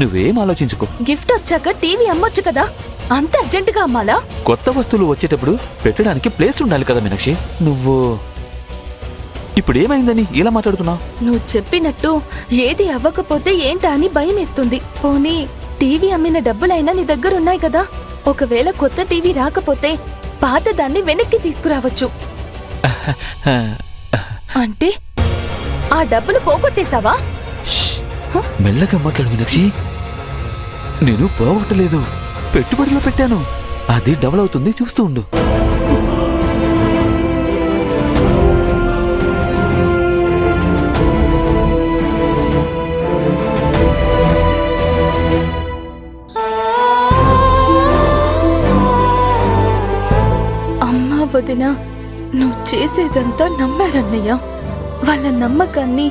నువ్వేం ఆలోచించుకో. గిఫ్ట్ వచ్చాక టీవీ అమ్మొచ్చు కదా, అంత అర్జెంటుగా అమ్మాలా? కొత్త వస్తువులు వచ్చేటప్పుడు పెట్టడానికి ప్లేస్ ఉండాలి కదా మీనాక్షి. నువ్వు ఇప్పుడు ఏమైందని ఇలా మాట్లాడుతున్నావు? నువ్వు చెప్పినట్టు ఏది అవ్వకపోతే ఏంటా అని భయమేస్తుంది. పోనీ టీవీ అమ్మిన డబ్బులైనా నీ దగ్గర ఉన్నాయి కదా, ఒకవేళ కొత్త టీవీ రాకపోతే పాతదాన్ని వెనక్కి తీసుకురావచ్చు. అంటే ఆ డబ్బులు పోగొట్టేశావా? మెల్లగా మాట్లాడు మీనాక్షి. నేను పోగొట్టలేదు, పెట్టుబడిలో పెట్టాను. అది డబుల్ అవుతుంది, చూస్తూ ఉండు. అమ్మా వదిన, నువ్వు చేసేదంతా నమ్మారన్నయ్య. వాళ్ళ నమ్మకాన్ని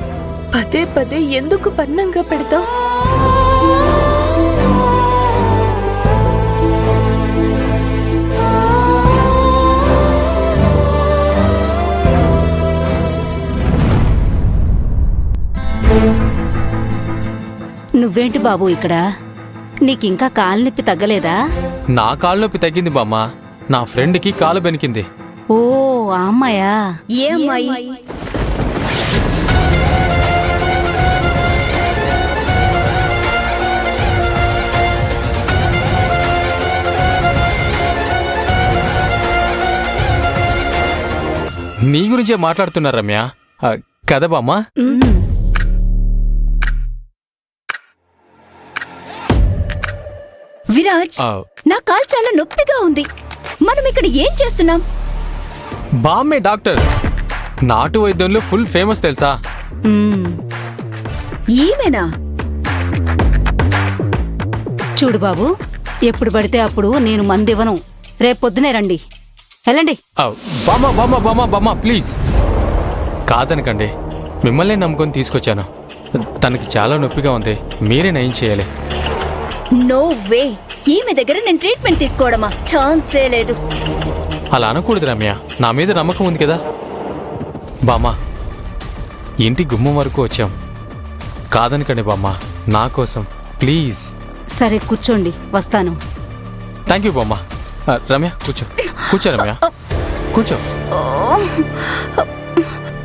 పదే పదే ఎందుకు పన్నంగా పెడతావు? నువ్వేంటి బాబు ఇక్కడ? నీకింకా కాలు నొప్పి తగ్గలేదా? నా కాలు నొప్పి తగ్గింది బామ్మ, నా ఫ్రెండ్కి కాలు బెనికింది. ఓ ఆ అమ్మాయా? ఏ అమ్మాయి? నీ గురించే మాట్లాడుతున్నా రమ్య, కదా బామ్మ? విరాజ్, నా కాలు చాలా నొప్పిగా ఉంది. మనం ఇక్కడ ఏం చేస్తున్నాం? బామ్మే డాక్టర్, నాటు వైద్యంలో ఫుల్ ఫేమస్ తెలుసా? ఈమెనా? చూడు బాబు, ఎప్పుడు పడితే అప్పుడు నేను మందివ్వను. రేపొద్దునే రండి, వెళ్ళండి. బామ్మ బామ్మ బామ్మ బామ్మ ప్లీజ్ కాదనకండి, మిమ్మల్ని నమ్ముకొని తీసుకొచ్చాను. తనకి చాలా నొప్పిగా ఉంది, మీరే నయం చేయాలి. నో వే, ఈమె దగ్గర నేను ట్రీట్మెంట్ తీసుకోవడమా? ఛాన్సే లేదు. అలా అనకూడదు రమ్య, నా మీద నమ్మకం ఉంది కదా. బామ్మ, ఇంటి గుమ్మం వరకు వచ్చాం, కాదనకండి బామ్మ, నా కోసం ప్లీజ్. సరే కూర్చోండి, వస్తాను. థ్యాంక్ యూ బామ్మ. రమ్య కూర్చో, కూర్చో రమ్య, కూర్చో.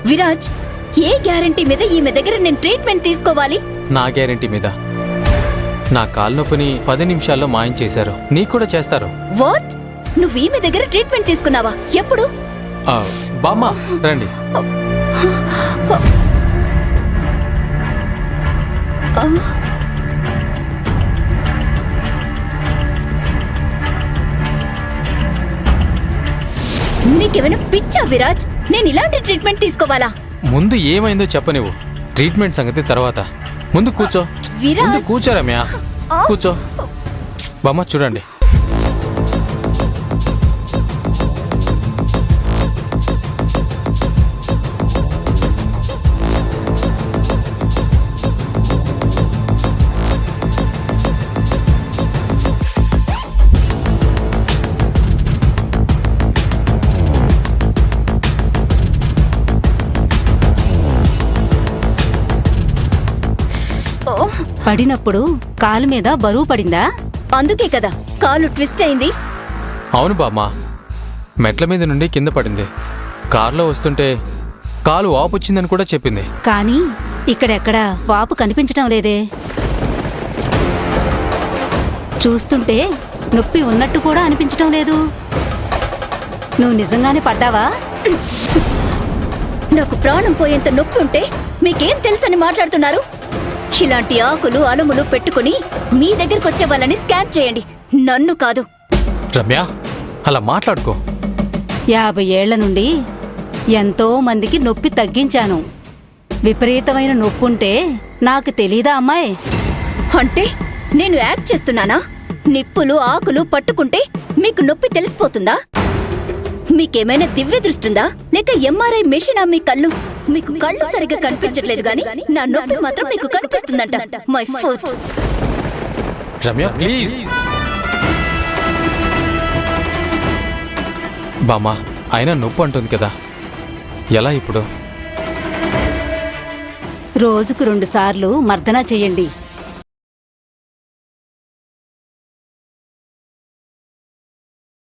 విరాజ్, ఏ గ్యారంటీ మీద ఈమె దగ్గర నేను ట్రీట్మెంట్ తీసుకోవాలి? నా గ్యారెంటీ మీద. నా కాలు నొప్పిని 10 నిమిషాల్లో మాయం చేశారు, నీకు కూడా చేస్తారు. వాట్? నువ్వు ఈమె దగ్గర ట్రీట్మెంట్ తీసుకున్నావా? ఎప్పుడు? బామ్మ రండి. నీకేమైనా పిచ్చా విరాజ్? నేను ఇలాంటి ట్రీట్మెంట్ తీసుకోవాలా? ముందు ఏమైందో చెప్పనివ్వు, ట్రీట్మెంట్ సంగతి తర్వాత. ముందు కూర్చో, ముందు కూర్చో రమ్య, కూర్చో. బామ్మ చూడండి, పడినప్పుడు కాలు మీద బరువు పడిందా? అందుకే కదా కాలు ట్విస్ట్ అయింది. అవును బామ్మ, మెట్ల మీద నుండి కింద పడింది. కారులో వస్తుంటే కాలు వాపు వచ్చిందని కూడా చెప్పింది. కానీ ఇక్కడెక్కడా వాపు కనిపించటం లేదే. చూస్తుంటే నొప్పి ఉన్నట్టు కూడా అనిపించటం లేదు. నువ్వు నిజంగానే పడ్డావా? నాకు ప్రాణం పోయేంత నొప్పి ఉంటే మీకేం తెలుసని మాట్లాడుతున్నారు? ఇలాంటి ఆకులు అలములు పెట్టుకుని మీ దగ్గరకు వచ్చే వాళ్ళని స్కాన్ చేయండి, నన్ను కాదు. రమ్య, అలా మాట్లాడుకో. 50 ఏళ్ల నుండి ఎంతో మందికి నొప్పి తగ్గించాను. విపరీతమైన నొప్పుంటే నాకు తెలీదా అమ్మాయి? అంటే నేను యాక్ట్ చేస్తున్నానా? నిప్పులు ఆకులు పట్టుకుంటే మీకు నొప్పి తెలిసిపోతుందా? మీకేమైనా దివ్య దృష్టిందా, లేక ఎంఆర్ఐ మెషినా మీ కళ్ళు? మీకు కళ్ళు సరిగ్గా కనిపించట్లేదు గాని నా నొప్పి మాత్రం మీకు కనిపిస్తుందంట. My foot. రమ్య ప్లీజ్. బామ్మ, అయినా నొప్పి అంటుంది కదా, ఎలా ఇప్పుడు? రోజుకు 2 సార్లు మర్దనా చెయ్యండి.